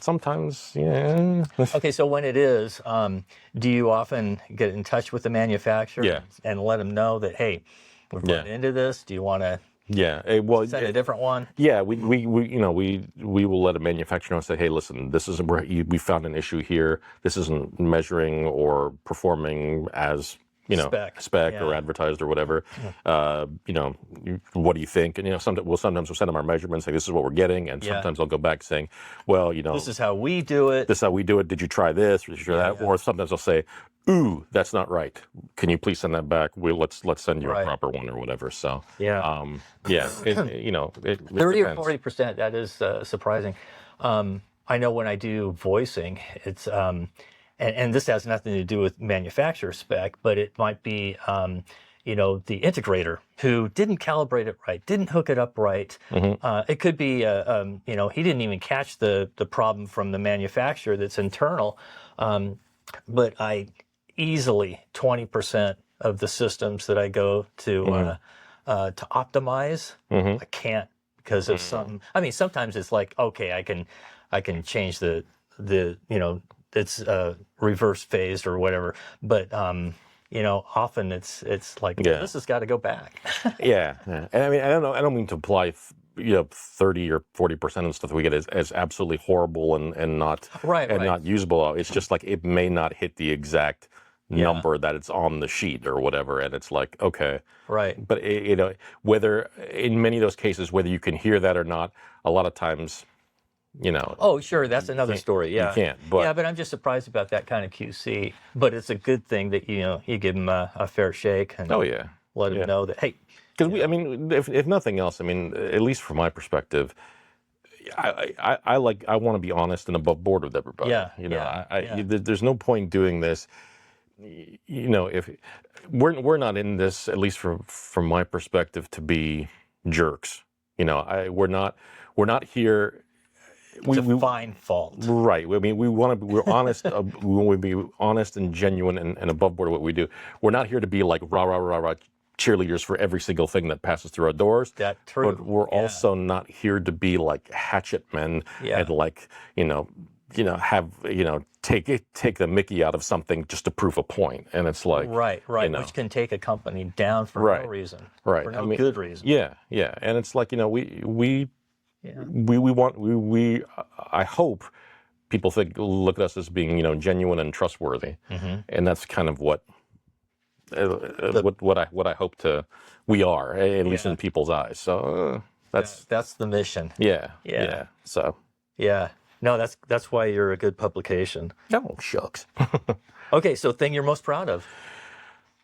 sometimes, Okay, so when it is, do you often get in touch with the manufacturer and let them know that, hey, we've run into this? Do you want to send a different one? Yeah, we will let a manufacturer know and say, hey, listen, this isn't where we found an issue here. This isn't measuring or performing as spec or advertised or whatever. What do you think? And sometimes we'll send them our measurements, say this is what we're getting, and sometimes I'll go back saying, well, this is how we do it. This is how we do it. Did you try this? Or did you try that? Or sometimes I'll say, ooh, that's not right. Can you please send that back? Let's send you a proper one or whatever. So 30 or 40%. That is surprising. I know when I do voicing, it's and this has nothing to do with manufacturer spec, but it might be the integrator who didn't calibrate it right, didn't hook it up right. It could be he didn't even catch the problem from the manufacturer that's internal. But I easily 20% of the systems that I go to optimize, I can't because of some. I mean, sometimes it's like, okay, I can change the it's reverse phased or whatever, but often it's like Yeah. this has got to go back. Yeah, yeah. And I mean, I don't mean to imply, 30 or 40% of the stuff that we get as absolutely horrible and not Right, right. not usable. It's just like it may not hit the exact Yeah. number that it's on the sheet or whatever, and it's like, okay. Right. But whether in many of those cases, whether you can hear that or not, a lot of times, Oh, sure, that's another story. you Yeah. can't. But Yeah, but I'm just surprised about that kind of QC. But it's a good thing that you give them a fair shake and oh yeah, let them yeah. know that, hey, Because I mean, if nothing else, I mean, at least from my perspective, I want to be honest and above board with everybody. Yeah, There's no point doing this. If we're not in this, at least from my perspective, to be jerks. We're not here. to find fault. Right. I mean, we're honest. We want to be honest and genuine and above board with what we do. We're not here to be like rah rah rah rah cheerleaders for every single thing that passes through our doors. That's true. But we're also not here to be like hatchet men and like take the Mickey out of something just to prove a point. And it's like Right, which can take a company down for no reason, right, for no good reason. Yeah, and it's like we I hope people look at us as being genuine and trustworthy, and that's kind of what I hope we are, at least in people's eyes. So that's the mission. Yeah. So no, that's why you're a good publication. oh shucks. Okay, so thing you're most proud of.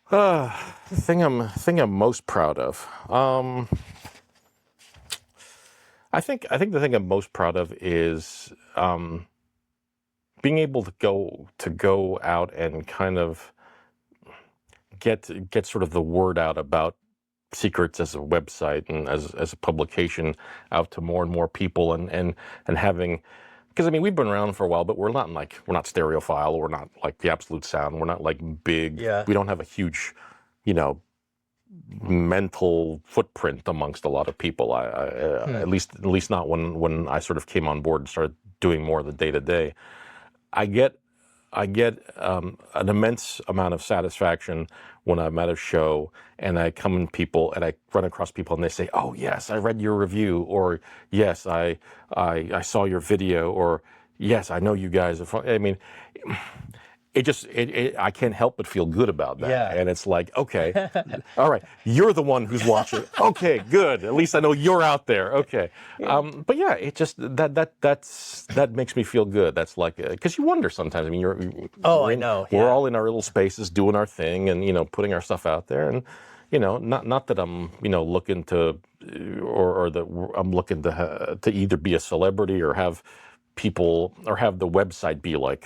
The thing I'm most proud of. I think the thing I'm most proud of is being able to go out and kind of get sort of the word out about Secrets as a website and as a publication out to more and more people and having, because I mean we've been around for a while, but we're not stereophile, we're not like the Absolute Sound, we're not like big, we don't have a huge mental footprint amongst a lot of people. At least not when I sort of came on board and started doing more of the day to day. I get an immense amount of satisfaction when I'm at a show and I run across people and they say, "Oh yes, I read your review," or "Yes, I saw your video," or "Yes, I know you guys are fun." I mean, I can't help but feel good about that. Yeah. And it's like, okay, all right, you're the one who's watching. Okay, good. At least I know you're out there. Okay. But yeah, it just, that makes me feel good. That's like, because you wonder sometimes, I mean, I know. We're all in our little spaces doing our thing and, putting our stuff out there. And, not that I'm, looking to, or that I'm looking to either be a celebrity or have people, or have the website be like,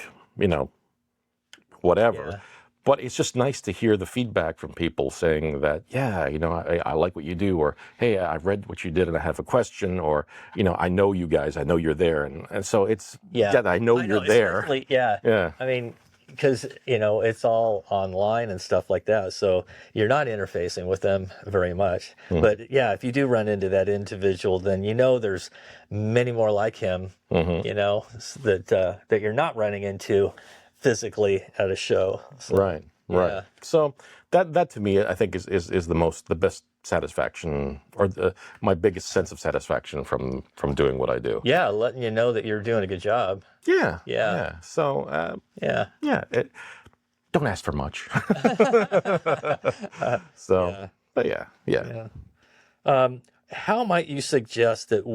whatever. Yeah. But it's just nice to hear the feedback from people saying that, I like what you do, or, hey, I read what you did and I have a question, or, I know you guys, I know you're there. And so it's, I know you're there. Yeah. I mean, because, it's all online and stuff like that. So you're not interfacing with them very much. But if you do run into that individual, then there's many more like him, that you're not running into physically at a show. So, right. So that to me, I think is the best satisfaction, or my biggest sense of satisfaction from doing what I do. Yeah, letting you know that you're doing a good job. Yeah. So don't ask for much. So, but yeah. How might you suggest that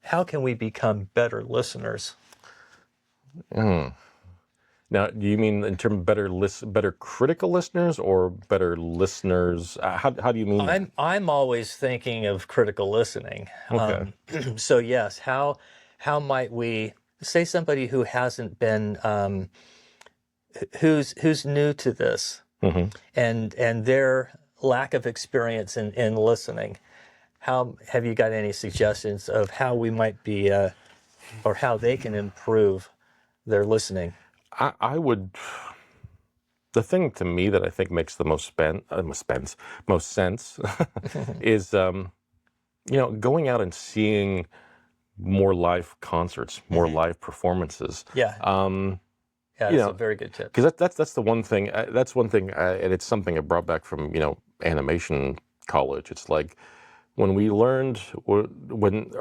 how can we become better listeners? Now, do you mean in terms of better critical listeners or better listeners? How do you mean that? I'm always thinking of critical listening. Okay. So yes, how might we say somebody who hasn't been who's new to this and their lack of experience in listening? How have you got any suggestions of how we might be or how they can improve their listening? I would. The thing to me that I think makes the most sense is going out and seeing more live concerts, more live performances. Yeah. Yeah, You that's a know, very good tip. because that's the one thing. That's one thing, and it's something I brought back from animation college. It's like when we learned, when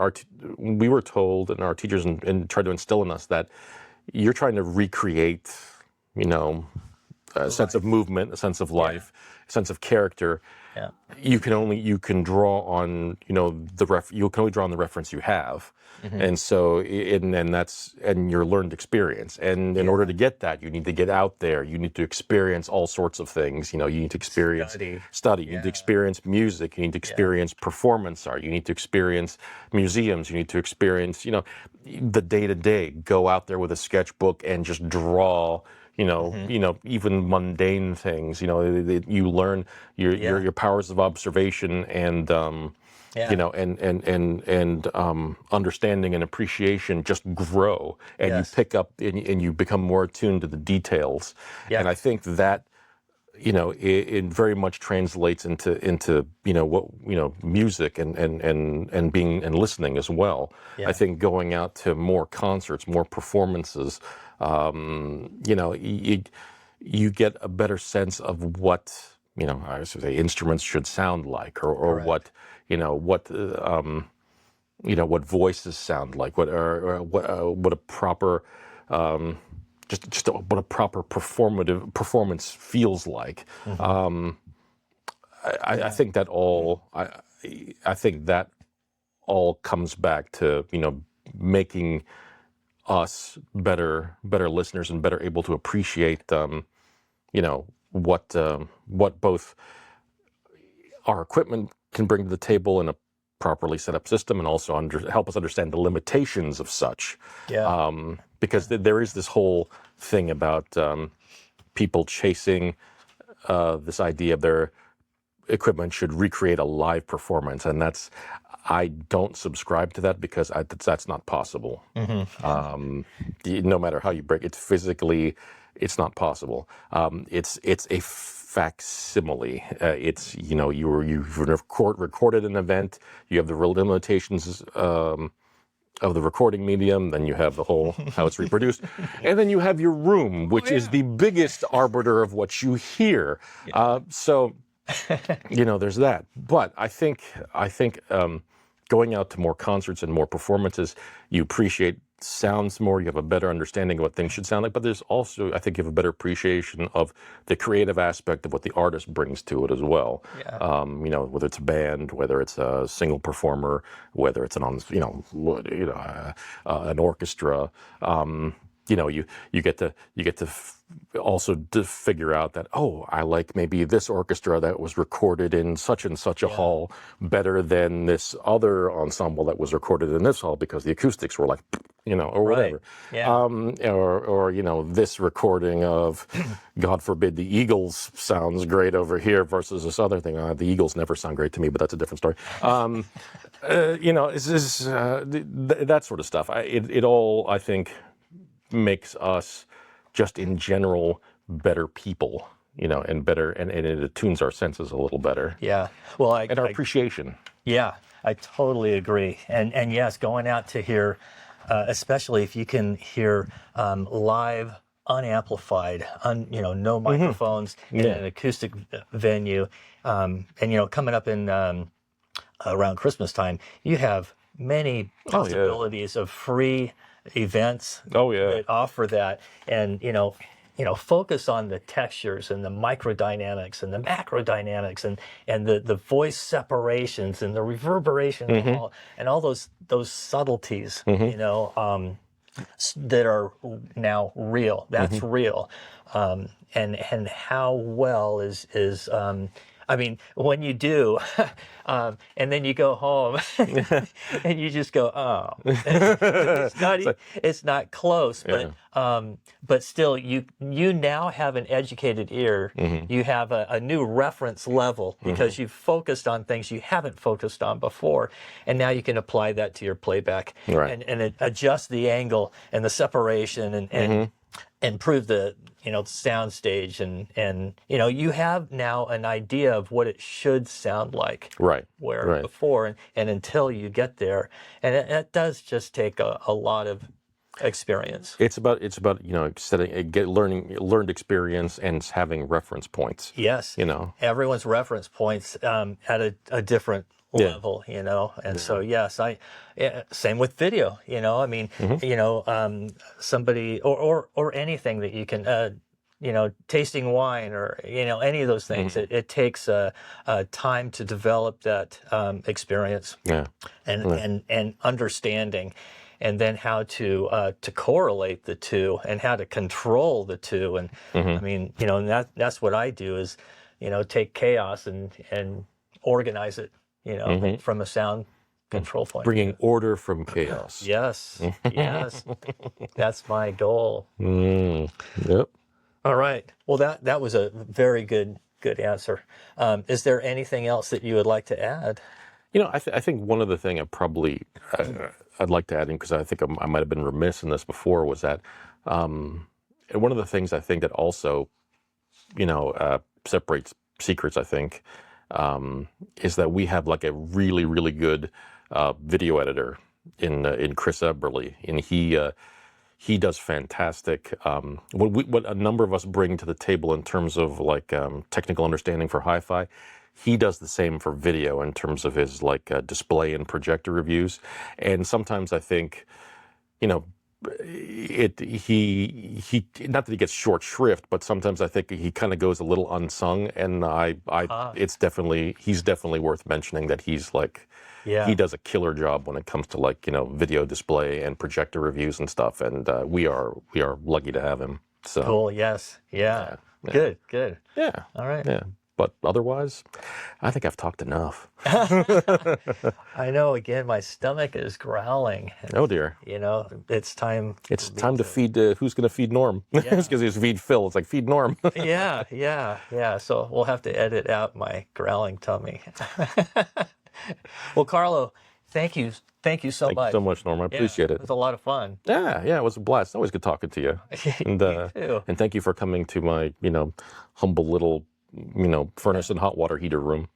we were told, and our teachers and tried to instill in us that you're trying to recreate, a sense of movement, a sense of life, a sense of character. Yeah. You can draw on you can only draw on the reference you have, and so and your learned experience. And in order to get that, you need to get out there. You need to experience all sorts of things. You need to experience study. You need to experience music. You need to experience performance art. You need to experience museums. You need to experience the day to day. Go out there with a sketchbook and just draw. Even mundane things. You learn your powers of observation and understanding and appreciation just grow, and you pick up and you become more attuned to the details. And I think that it very much translates into what music and being and listening as well. I think going out to more concerts, more performances, you get a better sense of what I should say instruments should sound like, or what what voices sound like, what a proper what a proper performance feels like. I think that I think that all comes back to making us better listeners and better able to appreciate what both our equipment can bring to the table in a properly set up system, and also help us understand the limitations of such. Because there is this whole thing about people chasing this idea of their equipment should recreate a live performance, and I don't subscribe to that, because that's not possible. No matter how you break it physically, it's not possible. It's a facsimile. It's you've recorded an event. You have the real limitations of the recording medium. Then you have the whole how it's reproduced, and then you have your room, which is the biggest arbiter of what you hear. So there's that. But I think going out to more concerts and more performances, you appreciate sounds more. You have a better understanding of what things should sound like. But there's also, I think, you have a better appreciation of the creative aspect of what the artist brings to it as well. Whether it's a band, whether it's a single performer, whether it's an orchestra. You get to also to figure out that, I like maybe this orchestra that was recorded in such and such a hall better than this other ensemble that was recorded in this hall, because the acoustics were like, or whatever. Or this recording of, God forbid, the Eagles sounds great over here versus this other thing. The Eagles never sound great to me, but that's a different story. It's just, that sort of stuff. It all, I think, makes us just in general better people, and better, and it attunes our senses a little better. Well, and our appreciation. I totally agree. And yes, going out to hear, especially if you can hear live, unamplified, no microphones in an acoustic venue, and coming up in around Christmas time, you have many possibilities of free events that offer that, and focus on the textures and the microdynamics and the macrodynamics and the voice separations and the reverberation and all those subtleties that are now real. That's real, and how well is I mean, when you do, and then you go home, and you just go, it's not close, but still, you now have an educated ear. You have a new reference level, because you've focused on things you haven't focused on before, and now you can apply that to your playback, and adjust the angle and the separation, improve the sound stage, and you have now an idea of what it should sound like, Right. where Right. before, and until you get there, and it does just take a lot of experience. It's about learned experience and having reference points. Yes, everyone's reference points at a different level, and so yes, same with video. I mean, somebody or anything that you can, tasting wine or any of those things. It takes a time to develop that experience, and understanding, and then how to correlate the two and how to control the two. And I mean, and that's what I do is, take chaos and organize it, from a sound control point. Bringing order from chaos. Yes, yes, that's my goal. Yep. All right. Well, that was a very good answer. Is there anything else that you would like to add? I think one other thing I'd like to add in, because I think I might have been remiss in this before, was that one of the things I think that also, separates Secrets, I think, is that we have like a really, really good video editor in Chris Eberly, and he does fantastic. What a number of us bring to the table in terms of like technical understanding for hi-fi, he does the same for video in terms of his like display and projector reviews. And sometimes I think, he not that he gets short shrift, but sometimes I think he kind of goes a little unsung. And he's definitely worth mentioning that he's like, he does a killer job when it comes to like, video display and projector reviews and stuff. And we are lucky to have him. So cool. Yes. Yeah. Good. Yeah. All right. Yeah. But otherwise, I think I've talked enough. I know. Again, my stomach is growling. Oh dear. It's time. It's time to feed. Who's going to feed Norm? It's because he's feed Phil. It's like feed Norm. Yeah. So we'll have to edit out my growling tummy. Well, Carlo, thank you so much. Thank you so much, Norm. I appreciate it. It was a lot of fun. Yeah, it was a blast. Always good talking to you. And too. And thank you for coming to my humble little furnace and hot water heater room.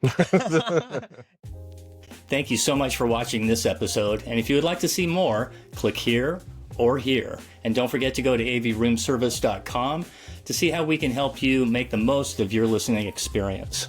Thank you so much for watching this episode. And if you would like to see more, click here or here. And don't forget to go to avroomservice.com to see how we can help you make the most of your listening experience.